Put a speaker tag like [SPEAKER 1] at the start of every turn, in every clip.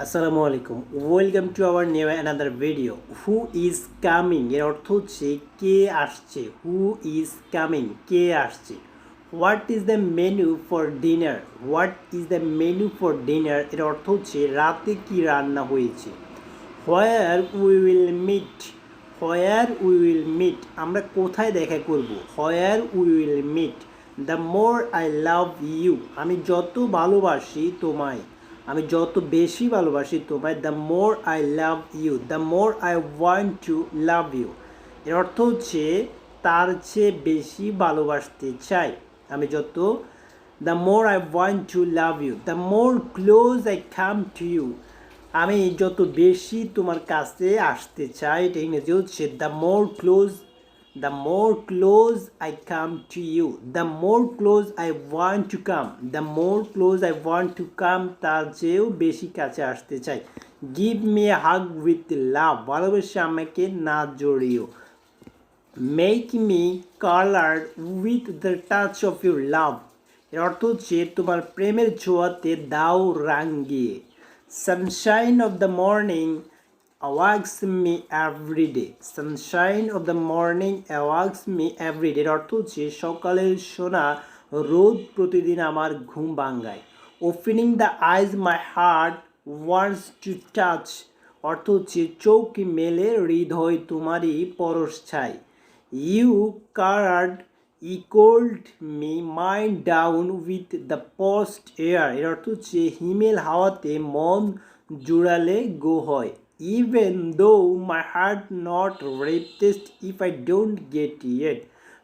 [SPEAKER 1] আসসালামু আলাইকুম, welcome to our new another video. Who is coming এর অর্থ হচ্ছে কে আসছে। হু ইজ কামিং, কে আসছে। What is the menu for dinner, what is the menu for dinner এর অর্থ হচ্ছে রাতে কি রান্না হয়েছে। Where we will meet, where we will meet আমরা কোথায় দেখা করব। Where we will meet. The more I love you আমি যত ভালোবাসি তোমায়, আমি যত বেশি ভালোবাসি তোমায়। The more I love you, the more I want to love you এর অর্থ হচ্ছে তার চেয়ে বেশি ভালোবাসতে চাই আমি যত। The more I want to love you, the more close I come to you আমি যত বেশি তোমার কাছে আসতে চাই। এটা ইংরেজি হচ্ছে the more close, the more close I come to you, the more close I want to come, the more close I want to come তার চেয়েও বেশি কাছে আসতে চাই। Give me a hug with love ভালোবেসে আমাকে না জড়িও। Make me coloured with the touch of your love এর অর্থ হচ্ছে তোমার প্রেমের ছোঁয়াতে দাও রাঙিয়ে। Sunshine of the morning awakes me everyday, sunshine of the morning awakes me everyday এর অর্থ হচ্ছে সকালের সোনা রোদ প্রতিদিন আমার ঘুম ভাঙায়। Opening the eyes my heart wants to touch অর্থ হচ্ছে চোখ মেলে হৃদয় তোমারই পরশ চাই। ইউ কার্ড ইকোল্ড me mind down with the post air এর অর্থ হচ্ছে হিমেল হাওয়াতে মন জুড়ালে গো হয়। Even though my heart not rested if I don't get yet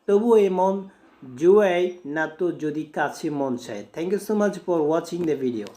[SPEAKER 1] তবুও এ মন জুয়াই না তো যদি কাছে মন চায়। Thank you so much for watching the video.